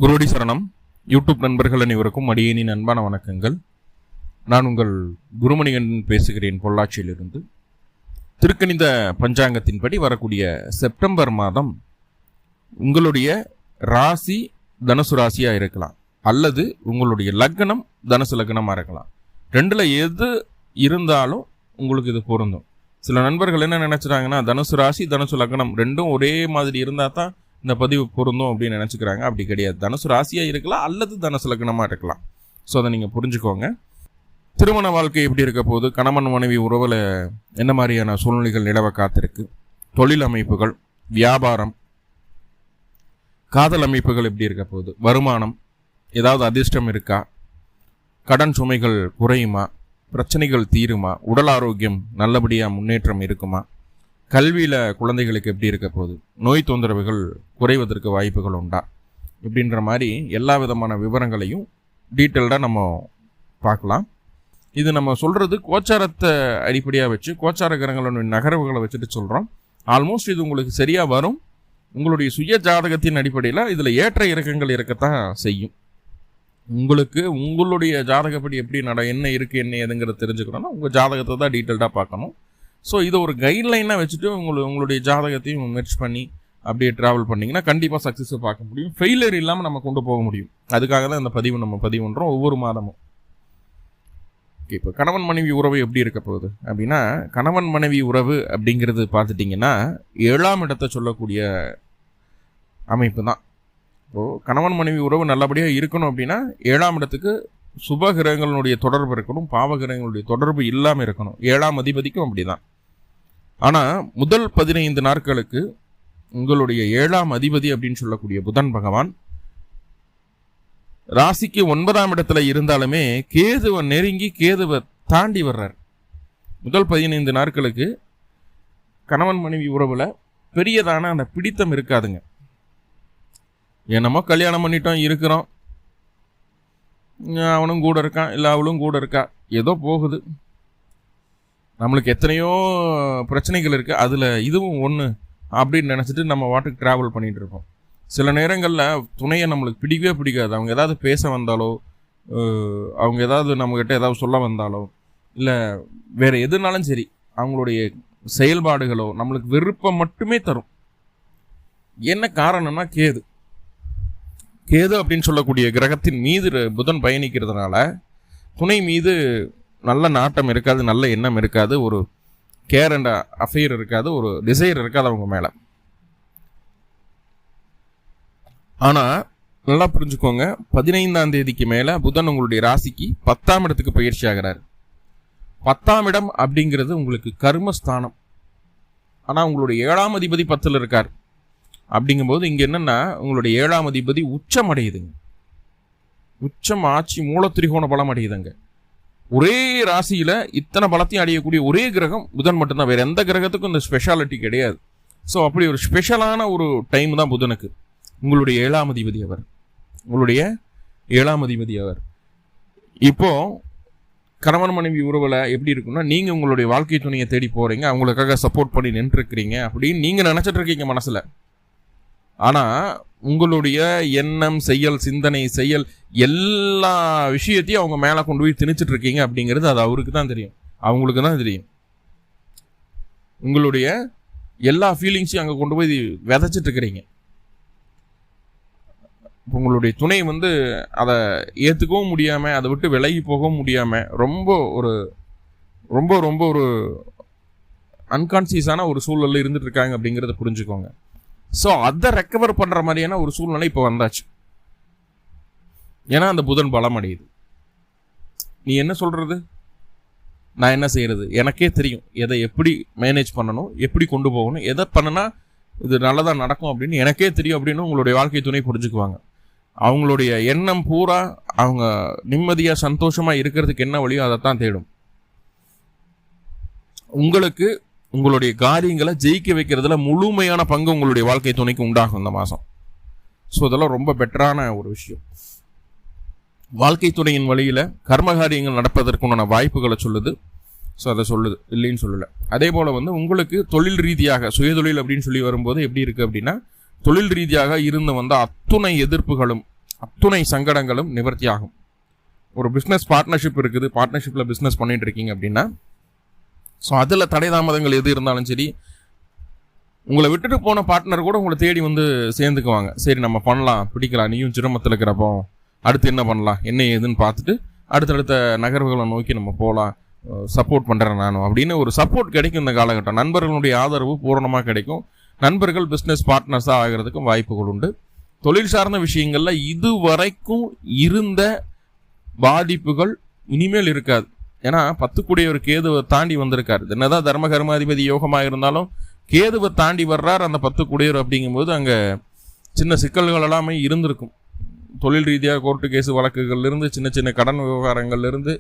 குருவடி சரணம். யூடியூப் நண்பர்கள் அனைவருக்கும் அடியேனின் அன்பான வணக்கங்கள். நான் உங்கள் குருமணிகண்டன் பேசுகிறேன், பொள்ளாச்சியிலிருந்து. திருக்கணித பஞ்சாங்கத்தின்படி வரக்கூடிய செப்டம்பர் மாதம் உங்களுடைய ராசி தனுசு ராசியாக இருக்கலாம், அல்லது உங்களுடைய லக்னம் தனுசு லக்னமாக இருக்கலாம். ரெண்டில் எது இருந்தாலும் உங்களுக்கு இது பொருந்தும். சில நண்பர்கள் என்ன நினச்சிட்டாங்கன்னா, தனுசு ராசி தனுசு லக்னம் ரெண்டும் ஒரே மாதிரி இருந்தால் தான் இந்த பதிவு பொருந்தும் அப்படின்னு நினச்சிக்கிறாங்க. அப்படி கிடையாது. தனுசு ராசியாக இருக்கலாம், அல்லது தனுசு லக்னமாக இருக்கலாம். ஸோ அதை நீங்கள் புரிஞ்சுக்கோங்க. திருமண வாழ்க்கை எப்படி இருக்க போகுது, கணவன் மனைவி உறவில் என்ன மாதிரியான சூழ்நிலைகள் நிலவ காத்திருக்கு, தொழில் அமைப்புகள், வியாபாரம், காதல் அமைப்புகள் எப்படி இருக்க போகுது, வருமானம், ஏதாவது அதிர்ஷ்டம் இருக்கா, கடன் சுமைகள் குறையுமா, பிரச்சனைகள் தீருமா, உடல் ஆரோக்கியம் நல்லபடியாக முன்னேற்றம் இருக்குமா, கல்வியில் குழந்தைகளுக்கு எப்படி இருக்க போகுது, நோய் தொந்தரவுகள் குறைவதற்கு வாய்ப்புகள் உண்டா, இப்படின்ற மாதிரி எல்லா விதமான விவரங்களையும் டீட்டெயில்டாக நம்ம பார்க்கலாம். இது நம்ம சொல்கிறது கோச்சாரத்தை அடிப்படையாக வச்சு, கோச்சார கிரகங்களோட நகர்வுகளை வச்சுட்டு சொல்கிறோம். ஆல்மோஸ்ட் இது உங்களுக்கு சரியாக வரும். உங்களுடைய சுய ஜாதகத்தின் அடிப்படையில் இதில் ஏற்ற இறக்கங்கள் இருக்கத்தான் செய்யும். உங்களுக்கு உங்களுடைய ஜாதகப்படி எப்படி என்ன இருக்குது என்ன ஏதுங்கிறத தெரிஞ்சுக்கணும்னா உங்கள் ஜாதகத்தை தான் டீட்டெயில்டாக பார்க்கணும். ஸோ இதை ஒரு கைட்லைனாக வச்சுட்டு உங்களுடைய ஜாதகத்தையும் முயற்சி பண்ணி அப்படியே ட்ராவல் பண்ணிங்கன்னா கண்டிப்பாக சக்ஸஸை பார்க்க முடியும். ஃபெயிலியர் இல்லாமல் நம்ம கொண்டு போக முடியும். அதுக்காக தான் இந்த பதிவு நம்ம பதிவு பண்ணுறோம் ஒவ்வொரு மாதமும். ஓகே, இப்போ கணவன் மனைவி உறவு எப்படி இருக்க போகுது அப்படின்னா, கணவன் மனைவி உறவு அப்படிங்கிறது பார்த்துட்டிங்கன்னா 7ஆம் இடத்தை சொல்லக்கூடிய அமைப்பு தான். இப்போது கணவன் மனைவி உறவு நல்லபடியாக இருக்கணும் அப்படின்னா 7ஆம் இடத்துக்கு சுப கிரகங்களுடைய தொடர்பு இருக்கணும், பாவ கிரகங்களுடைய தொடர்பு இல்லாமல் இருக்கணும். 7ஆம் அதிபதிக்கும் அப்படி தான். ஆனால் முதல் 15 நாட்களுக்கு உங்களுடைய 7ஆம் அதிபதி அப்படின்னு சொல்லக்கூடிய புதன் பகவான் ராசிக்கு 9ஆம் இடத்துல இருந்தாலுமே கேதுவை நெருங்கி கேதுவை தாண்டி வர்றார். முதல் 15 நாட்களுக்கு கணவன் மனைவி உறவில் பெரியதான அந்த பிடித்தம் இருக்காதுங்க. என்னமோ கல்யாணம் பண்ணிட்டோம், இருக்கிறோம், அவனும் கூட இருக்கான், இல்லை அவளும் கூட இருக்கா, ஏதோ போகுது. நம்மளுக்கு எத்தனையோ பிரச்சனைகள் இருக்குது, அதில் இதுவும் ஒன்று அப்படின்னு நினச்சிட்டு நம்ம வாட்டுக்கு ட்ராவல் பண்ணிகிட்டு இருக்கோம். சில நேரங்களில் துணையை நம்மளுக்கு பிடிக்கவே பிடிக்காது. அவங்க ஏதாவது பேச வந்தாலோ, அவங்க ஏதாவது நம்மக்கிட்ட ஏதாவது சொல்ல வந்தாலோ, இல்லை வேறு எதுனாலும் சரி, அவங்களுடைய செயல்பாடுகளோ நம்மளுக்கு விருப்பம் மட்டுமே தரும். என்ன காரணம்னா கேது அப்படின்னு சொல்லக்கூடிய கிரகத்தின் மீது புதன் பயணிக்கிறதுனால துணை மீது நல்ல நாட்டம் இருக்காது, நல்ல எண்ணம் இருக்காது, ஒரு கேர் அண்ட் அஃபேர் இருக்காது, ஒரு டிசைர் இருக்காது அவங்க மேலே. ஆனால் நல்லா புரிஞ்சுக்கோங்க, 15ஆம் தேதிக்கு மேலே புதன் உங்களுடைய ராசிக்கு 10ஆம் இடத்துக்கு பயிற்சி ஆகிறார். 10ஆம் இடம் அப்படிங்கிறது உங்களுக்கு கர்மஸ்தானம். ஆனால் உங்களுடைய 7ஆம் அதிபதி 10ல் இருக்கார். அப்படிங்கும்போது இங்கே என்னென்னா உங்களுடைய 7ஆம் அதிபதி உச்சம் அடையுதுங்க. உச்சம் ஆட்சி மூலத்திரிகோண பலம் அடையுதுங்க. ஒரே ராசியில் இத்தனை பலத்தையும் அடையக்கூடிய ஒரே கிரகம் புதன் மட்டும்தான். வேறு எந்த கிரகத்துக்கும் இந்த ஸ்பெஷாலிட்டி கிடையாது. ஸோ அப்படி ஒரு ஸ்பெஷலான ஒரு டைம் தான் புதனுக்கு. உங்களுடைய 7ஆம் அதிபதி அவர். உங்களுடைய 7ஆம் அதிபதி அவர். இப்போது கணவன் மனைவி உறவில் எப்படி இருக்குன்னா, நீங்கள் உங்களுடைய வாழ்க்கை துணையை தேடி போகிறீங்க, அவங்களுக்காக சப்போர்ட் பண்ணி நின்றுருக்கிறீங்க அப்படின்னு நீங்கள் நினச்சிட்டு இருக்கீங்க மனசில். ஆனால் உங்களுடைய எண்ணம், செயல், சிந்தனை, செயல் எல்லா விஷயத்தையும் அவங்க மேலே கொண்டு போய் திணிச்சிட்டு இருக்கீங்க அப்படிங்கிறது அது அவருக்கு தான் தெரியும், அவங்களுக்கு தான் தெரியும். உங்களுடைய எல்லா ஃபீலிங்ஸையும் அங்கே கொண்டு போய் விதைச்சிட்டு இருக்கிறீங்க. உங்களுடைய துணை அதை ஏற்றுக்கவும் முடியாமல், அதை விட்டு விலகி போகவும் முடியாமல் ரொம்ப ஒரு அன்கான்சியஸான ஒரு சூழலில் இருந்துட்டு இருக்காங்க அப்படிங்கிறத புரிஞ்சுக்கோங்க. ஸோ அதை ரெக்கவர் பண்ணுற மாதிரியான ஒரு சூழ்நிலை இப்போ வந்தாச்சு. ஏன்னா அந்த புதன் பலம் அடையுது. நீ என்ன சொல்கிறது, நான் என்ன செய்கிறது, எனக்கே தெரியும் எதை எப்படி மேனேஜ் பண்ணணும், எப்படி கொண்டு போகணும், எதை பண்ணுனா இது நல்லதாக நடக்கும் அப்படின்னு எனக்கே தெரியும் அப்படின்னு உங்களுடைய வாழ்க்கை துணை புரிஞ்சுக்குவாங்க. அவங்களுடைய எண்ணம் பூரா அவங்க நிம்மதியாக சந்தோஷமாக இருக்கிறதுக்கு என்ன வழியோ அதைத்தான் தேடும். உங்களுக்கு உங்களுடைய காரியங்களை ஜெயிக்க வைக்கிறதுல முழுமையான பங்கு உங்களுடைய வாழ்க்கை துணைக்கு உண்டாகும் இந்த மாதம். ஸோ இதெல்லாம் ரொம்ப பெட்டரான ஒரு விஷயம். வாழ்க்கை துணையின் வழியில் கர்ம காரியங்கள் நடப்பதற்குண்டான வாய்ப்புகளை சொல்லுது. ஸோ அதை சொல்லுது, இல்லைன்னு சொல்லலை. அதே போல் உங்களுக்கு தொழில் ரீதியாக சுயதொழில் அப்படின்னு சொல்லி வரும்போது எப்படி இருக்குது அப்படின்னா, தொழில் ரீதியாக இருந்து வந்த அத்துணை எதிர்ப்புகளும் அத்துணை சங்கடங்களும் நிவர்த்தி ஆகும். ஒரு பிஸ்னஸ் பார்ட்னர்ஷிப் இருக்குது, பார்ட்னர்ஷிப்பில் பிஸ்னஸ் பண்ணிட்டு இருக்கீங்க அப்படின்னா, ஸோ அதில் தடை தாமதங்கள் எது இருந்தாலும் சரி, உங்களை விட்டுட்டு போன பார்ட்னர் கூட உங்களை தேடி வந்து சேர்ந்துக்குவாங்க. சரி நம்ம பண்ணலாம், பிடிக்கலாம், நீயும் சிரமத்தில் இருக்கிறப்போ அடுத்து என்ன பண்ணலாம், என்ன ஏதுன்னு பார்த்துட்டு அடுத்தடுத்த நகர்வுகளை நோக்கி நம்ம போகலாம், சப்போர்ட் பண்ணுறேன் நானும் அப்படின்னு ஒரு சப்போர்ட் கிடைக்கும். இந்த காலகட்டம் நண்பர்களுடைய ஆதரவு பூரணமாக கிடைக்கும். நண்பர்கள் பிஸ்னஸ் பார்ட்னர்ஸாக ஆகிறதுக்கும் வாய்ப்புகள் உண்டு. தொழில் சார்ந்த விஷயங்களில் இதுவரைக்கும் இருந்த பாதிப்புகள் இனிமேல் இருக்காது. ஏன்னா 10 கூடிய ஒரு கேதுவை தாண்டி வந்திருக்காரு. என்னதான் தர்ம கர்மாதிபதி யோகமாக இருந்தாலும் கேதுவை தாண்டி வர்றார் அந்த 10 கூடியவர். அப்படிங்கும்போது அங்கே சின்ன சிக்கல்கள் எல்லாமே இருந்திருக்கும். தொழில் ரீதியாக கோர்ட்டு கேஸு வழக்குகள்லேருந்து சின்ன சின்ன கடன் விவகாரங்கள்லேருந்து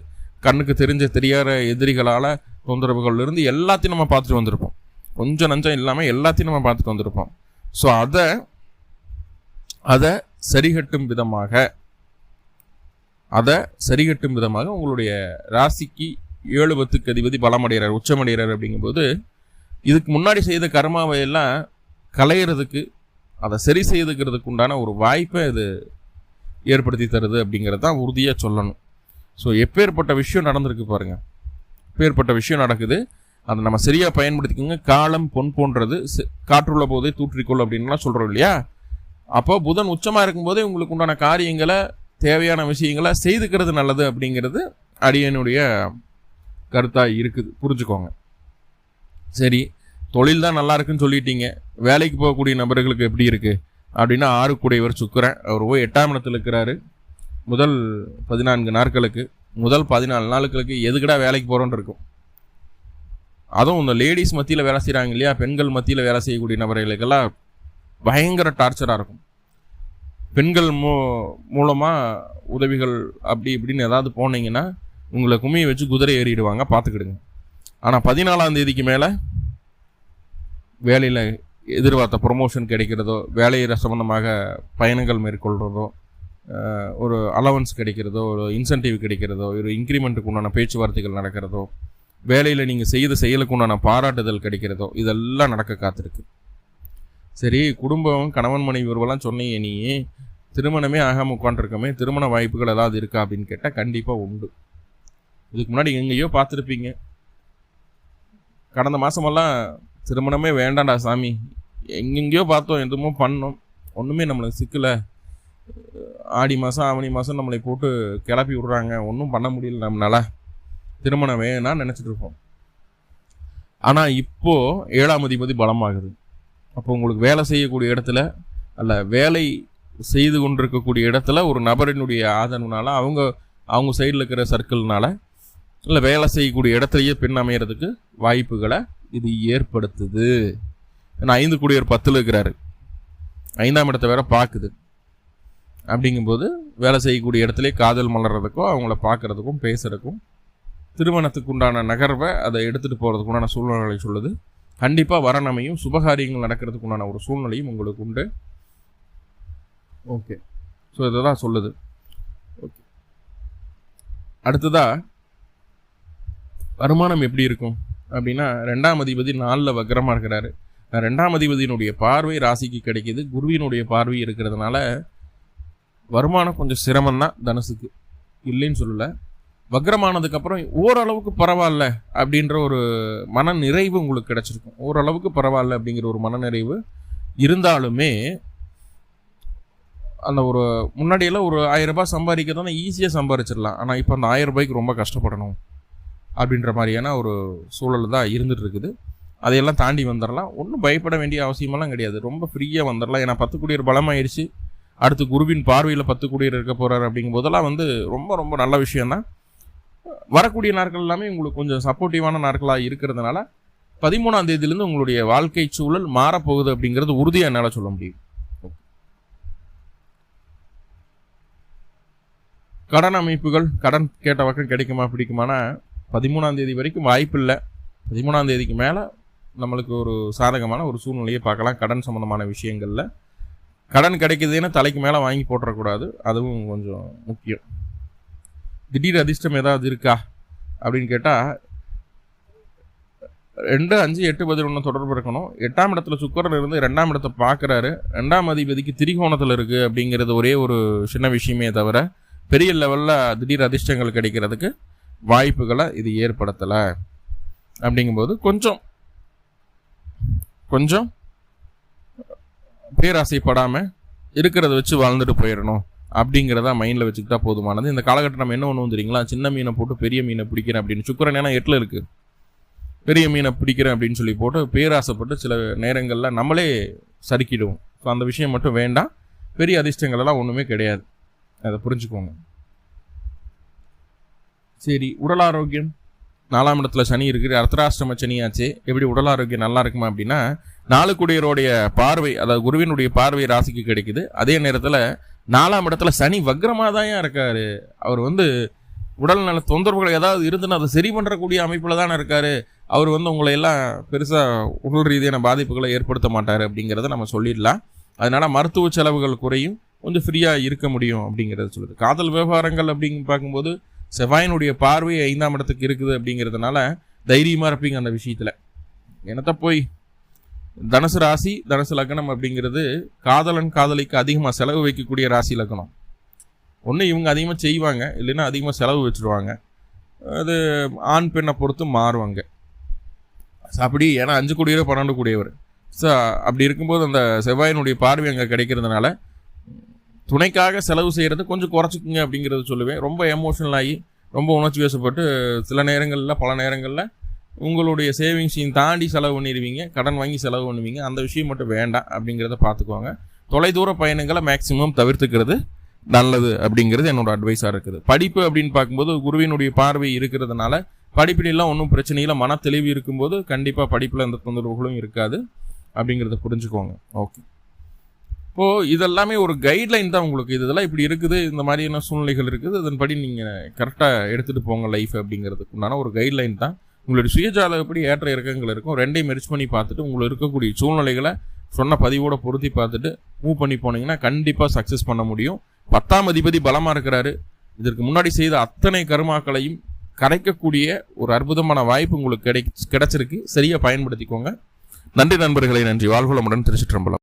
கண்ணுக்கு தெரியாத எதிரிகளால் தொந்தரவுகள்லேருந்து எல்லாத்தையும் நம்ம பார்த்துட்டு வந்திருப்போம். கொஞ்சம் நஞ்சம் இல்லாமல் எல்லாத்தையும் நம்ம பார்த்துட்டு வந்திருப்போம். ஸோ அதை சரிகட்டும் விதமாக உங்களுடைய ராசிக்கு 7-10 அதிபதி பலமடைகிறார், உச்சமடைகிறார். அப்படிங்கும்போது இதுக்கு முன்னாடி செய்த கர்மாவை எல்லாம் களையிறதுக்கு, அதை சரி செய்துக்கிறதுக்கு உண்டான ஒரு வாய்ப்பை இது ஏற்படுத்தி தருது அப்படிங்கிறது தான் உறுதியாக சொல்லணும். ஸோ எப்பேற்பட்ட விஷயம் நடந்திருக்கு பாருங்க, எப்பேற்பட்ட விஷயம் நடக்குது, அதை நம்ம சரியாக பயன்படுத்திக்கோங்க. காலம் பொன் போன்றது, காற்றுள்ள போதே தூற்றிக்கொள் அப்படின்லாம் சொல்கிறோம் இல்லையா? அப்போ புதன் உச்சமாக இருக்கும்போதே உங்களுக்கு உண்டான காரியங்களை, தேவையான விஷயங்களை செய்துக்கிறது நல்லது அப்படிங்கிறது அடியனுடைய கருத்தாக இருக்குது, புரிஞ்சுக்கோங்க. சரி, தொழில் தான் நல்லா இருக்குன்னு சொல்லிட்டீங்க, வேலைக்கு போகக்கூடிய நபர்களுக்கு எப்படி இருக்குது அப்படின்னா 6 கூடியவர் சுக்கிரன். அவர் போய் 8ஆம் இடத்துல இருக்கிறாரு. முதல் 14 நாட்களுக்கு, முதல் 14 நாட்களுக்கு எதுக்கடா வேலைக்கு போகிறோன்னு இருக்கும். அதுவும் இந்த லேடிஸ் மத்தியில் வேலை செய்கிறாங்க இல்லையா, பெண்கள் மத்தியில் வேலை செய்யக்கூடிய நபர்களுக்கெல்லாம் பயங்கர டார்ச்சராக இருக்கும். பெண்கள் மூலமாக உதவிகள் அப்படி இப்படின்னு ஏதாவது போனீங்கன்னா உங்களை கும்மியை வச்சு குதிரை ஏறிடுவாங்க, பார்த்துக்கிடுங்க. ஆனால் 14ஆம் தேதிக்கு மேலே வேலையில் எதிர்பார்த்த ப்ரொமோஷன் கிடைக்கிறதோ, வேலையை சம்பந்தமாக பயணங்கள் மேற்கொள்கிறதோ, ஒரு அலவன்ஸ் கிடைக்கிறதோ, ஒரு இன்சென்டிவ் கிடைக்கிறதோ, ஒரு இன்க்ரிமெண்ட்டுக்கு உண்டான பேச்சுவார்த்தைகள் நடக்கிறதோ, வேலையில் நீங்கள் செய்த செயலுக்கு உண்டான பாராட்டுதல் கிடைக்கிறதோ, இதெல்லாம் நடக்க காத்திருக்கு. சரி, குடும்பம் கணவன் மனைவி உறவெல்லாம் சொன்னீங்க, நீ திருமணமே ஆகாமல் உட்காந்துருக்கமே, திருமண வாய்ப்புகள் ஏதாவது இருக்கா அப்படின்னு கேட்டால் கண்டிப்பாக உண்டு. இதுக்கு முன்னாடி எங்கேயோ பார்த்துருப்பீங்க. கடந்த மாதமெல்லாம் திருமணமே வேண்டாண்டா சாமி, எங்கெங்கேயோ பார்த்தோம், எதுவும் பண்ணோம், ஒன்றுமே நம்மளுக்கு சிக்கலை, ஆடி மாதம் ஆவணி மாதம் நம்மளை போட்டு கிளப்பி விட்றாங்க, ஒன்றும் பண்ண முடியல நம்மளால, திருமணம் வேணான்னு நினச்சிட்டு இருப்போம். ஆனால் இப்போது 7ஆம் அதிபதி பலமாகுது. அப்போ உங்களுக்கு வேலை செய்யக்கூடிய இடத்துல, அல்ல வேலை செய்து கொண்டிருக்கக்கூடிய இடத்துல ஒரு நபரினுடைய ஆதரவுனால, அவங்க சைடில் இருக்கிற சர்க்கிள்னால, இல்லை வேலை செய்யக்கூடிய இடத்துலையே பெண் அமைகிறதுக்கு வாய்ப்புகளை இது ஏற்படுத்துது. ஏன்னா 5 கூடியவர் 10ல் இருக்கிறாரு, 5ஆம் இடத்தை வேற பார்க்குது. அப்படிங்கும்போது வேலை செய்யக்கூடிய இடத்துல காதல் மலர்றதுக்கும், அவங்கள பார்க்குறதுக்கும், பேசுறதுக்கும், திருமணத்துக்கு உண்டான நகர்வை அதை எடுத்துகிட்டு போகிறதுக்கு உண்டான சூழ்நிலை சொல்லுது. கண்டிப்பாக வரணமையும் சுபகாரியங்கள் நடக்கிறதுக்கு உண்டான ஒரு சூழ்நிலையும் உங்களுக்கு உண்டு. ஓகே, ஸோ இதை தான் சொல்லுது. ஓகே, அடுத்ததாக வருமானம் எப்படி இருக்கும் அப்படின்னா, 2ஆம் அதிபதி 4ல் வக்ரமாக இருக்கிறாரு. 2ஆம் அதிபதியினுடைய பார்வை ராசிக்கு கிடைக்கிது, குருவினுடைய பார்வை இருக்கிறதுனால வருமானம் கொஞ்சம் சிரமம்தான் தனுசுக்கு, இல்லைன்னு சொல்லலை. வக்ரமானதுக்கப்புறம் ஓரளவுக்கு பரவாயில்ல அப்படின்ற ஒரு மன நிறைவு உங்களுக்கு கிடச்சிருக்கும். ஓரளவுக்கு பரவாயில்ல அப்படிங்கிற ஒரு மனநிறைவு இருந்தாலுமே, அந்த ஒரு முன்னாடியெல்லாம் ஒரு 1000 ரூபாய் சம்பாதிக்க தானே ஈஸியாக சம்பாதிச்சிடலாம். ஆனால் இப்போ அந்த 1000 ரூபாய்க்கு ரொம்ப கஷ்டப்படணும் அப்படின்ற மாதிரியான ஒரு சூழல் தான் இருந்துகிட்டு இருக்குது. அதையெல்லாம் தாண்டி வந்துடலாம், ஒன்றும் பயப்பட வேண்டிய அவசியமெல்லாம் கிடையாது, ரொம்ப ஃப்ரீயாக வந்துடலாம். ஏன்னா 10 கூடியர் பலமாயிடுச்சு, அடுத்து குருவின் பார்வையில் 10 கூடியர் இருக்க போகிறார். அப்படிங்கும் போதெல்லாம் ரொம்ப ரொம்ப நல்ல விஷயந்தான். வரக்கூடிய நாட்கள் எல்லாமே உங்களுக்கு கொஞ்சம் சப்போர்ட்டிவான நாட்களாக இருக்கிறதுனால 13ஆம் தேதியிலேருந்து உங்களுடைய வாழ்க்கை சூழல் மாறப்போகுது அப்படிங்கிறது உறுதியாக என்னால் சொல்ல முடியும். கடன் அமைப்புகள், கடன் கேட்ட பக்கம் கிடைக்குமா பிடிக்குமானா 13ஆம் தேதி வரைக்கும் வாய்ப்பு இல்லை. 13ஆம் தேதிக்கு மேலே நம்மளுக்கு ஒரு சாதகமான ஒரு சூழ்நிலையை பார்க்கலாம். கடன் சம்மந்தமான விஷயங்களில் கடன் கிடைக்குதுன்னு தலைக்கு மேலே வாங்கி போட்டுறக்கூடாது, அதுவும் கொஞ்சம் முக்கியம். திடீர் அதிர்ஷ்டம் ஏதாவது இருக்கா அப்படின்னு கேட்டால், 2, 5, 8, 11 தொடர்பு இருக்கணும். 8ஆம் இடத்துல சுக்கிரன் இருந்து 2ஆம் இடத்தை பார்க்குறாரு. 2ஆம் அதிபதிக்கு திரிகோணத்தில் இருக்குது அப்படிங்கிறது ஒரே ஒரு சின்ன விஷயமே தவிர பெரிய லெவலில் திடீர் அதிர்ஷ்டங்கள் கிடைக்கிறதுக்கு வாய்ப்புகளை இது ஏற்படுத்தலை. அப்படிங்கும்போது கொஞ்சம் பேராசைப்படாமல் இருக்கிறத வச்சு வாழ்ந்துட்டு போயிடணும் அப்படிங்கிறத மைண்டில் வச்சுக்கிட்டா போதுமானது. இந்த காலகட்டம் நம்ம என்ன ஒன்று தெரியுங்களா, சின்ன மீனை போட்டு பெரிய மீனை பிடிக்கிறேன் அப்படின்னு சுக்கிரன் ஏன்னா 8ல் இருக்குது, பெரிய மீனை பிடிக்கிறேன் அப்படின்னு சொல்லி போட்டு பேராசைப்பட்டு சில நேரங்களில் நம்மளே சறுக்கிடுவோம். ஸோ அந்த விஷயம் மட்டும் வேண்டாம். பெரிய அதிர்ஷ்டங்கள்லாம் ஒன்றுமே கிடையாது, அதை புரிஞ்சுக்கோங்க. சரி, உடல் ஆரோக்கியம். 4ஆம் இடத்துல சனி இருக்குது, அர்த்தராஷ்டம சனியாச்சு. எப்படி உடல் ஆரோக்கியம் நல்லா இருக்குமா அப்படின்னா, 4 குடியருடைய பார்வை, அதாவது குருவினுடைய பார்வை ராசிக்கு கிடைக்குது. அதே நேரத்தில் 4ஆம் இடத்துல சனி வக்ரமாக தான் இருக்காரு. அவர் உடல்நல தொந்தரவுகள் ஏதாவது இருந்துன்னு அதை சரி பண்ணுறக்கூடிய அமைப்பில் தானே இருக்கார். அவர் உங்களை எல்லாம் பெருசாக உடல் ரீதியான பாதிப்புகளை ஏற்படுத்த மாட்டார் அப்படிங்கிறத நம்ம சொல்லிடலாம். அதனால் மருத்துவ செலவுகள் குறையும், கொஞ்சம் ஃப்ரீயாக இருக்க முடியும் அப்படிங்கிறத சொல்லுது. காதல் விவகாரங்கள் அப்படின்னு பார்க்கும்போது செவ்வாயினுடைய பார்வை 5ஆம் இடத்துக்கு இருக்குது அப்படிங்கிறதுனால தைரியமாக இருப்பீங்க அந்த விஷயத்தில். என்னத்த போய் தனுசு ராசி தனுசு லக்னம் அப்படிங்கிறது காதலன் காதலிக்கு அதிகமாக செலவு வைக்கக்கூடிய ராசி லக்னம். ஒன்று இவங்க அதிகமாக செய்வாங்க, இல்லைன்னா அதிகமாக செலவு வச்சுருவாங்க. அது ஆண் பெண்ணை பொறுத்து மாறுவாங்க. அப்படி ஏன்னா 5 கூடியவர் 12 கூடியவர். ஸோ அப்படி இருக்கும்போது அந்த செவ்வாயினுடைய பார்வை அங்கே கிடைக்கிறதுனால துணைக்காக செலவு செய்கிறது கொஞ்சம் குறைச்சிக்குங்க அப்படிங்கிறத சொல்லுவேன். ரொம்ப எமோஷனல் ஆகி ரொம்ப உணர்ச்சி வசப்பட்டு சில நேரங்களில் பல நேரங்களில் உங்களுடைய சேவிங்ஸையும் தாண்டி செலவு பண்ணிடுவீங்க, கடன் வாங்கி செலவு பண்ணுவீங்க. அந்த விஷயம் மட்டும் வேண்டாம் அப்படிங்கிறத பார்த்துக்குவாங்க. தொலைதூர பயணங்களை மேக்சிமம் தவிர்த்துக்கிறது நல்லது அப்படிங்கிறது என்னோட அட்வைஸாக இருக்குது. படிப்பு அப்படின்னு பார்க்கும்போது குருவினுடைய பார்வை இருக்கிறதுனால படிப்பிலாம் ஒன்றும் பிரச்சனையில் மன தெளிவு இருக்கும்போது கண்டிப்பாக படிப்பில் எந்த தொந்தரவுகளும் இருக்காது அப்படிங்கிறத புரிஞ்சுக்கோங்க. ஓகே, இப்போது இதெல்லாமே ஒரு கைட்லைன் தான் உங்களுக்கு. இதெல்லாம் இப்படி இருக்குது, இந்த மாதிரியான சூழ்நிலைகள் இருக்குது, அதன்படி நீங்கள் கரெக்டாக எடுத்துகிட்டு போங்க லைஃப் அப்படிங்கிறதுக்கு உண்டான ஒரு கைட்லைன் தான். உங்களுடைய சுயஜாதகப்படி ஏற்ற இறக்கங்கள் இருக்கும். ரெண்டையும் மெர்ஜ் பண்ணி பார்த்துட்டு உங்களுக்கு இருக்கக்கூடிய சூழ்நிலைகளை சொன்ன பதிவோட பொருத்தி பார்த்துட்டு மூவ் பண்ணி போனீங்கன்னா கண்டிப்பாக சக்ஸஸ் பண்ண முடியும். 10ஆம் அதிபதி பலமாக இருக்கிறாரு. இதற்கு முன்னாடி செய்த அத்தனை கர்மாக்களையும் கரைக்கக்கூடிய ஒரு அற்புதமான வாய்ப்பு உங்களுக்கு கிடைச்சிருக்கு. சரியாக பயன்படுத்திக்கோங்க. நன்றி நண்பர்களே, நன்றி. வாழ்வளமுடன். திருச்சிற்றம்பலம்.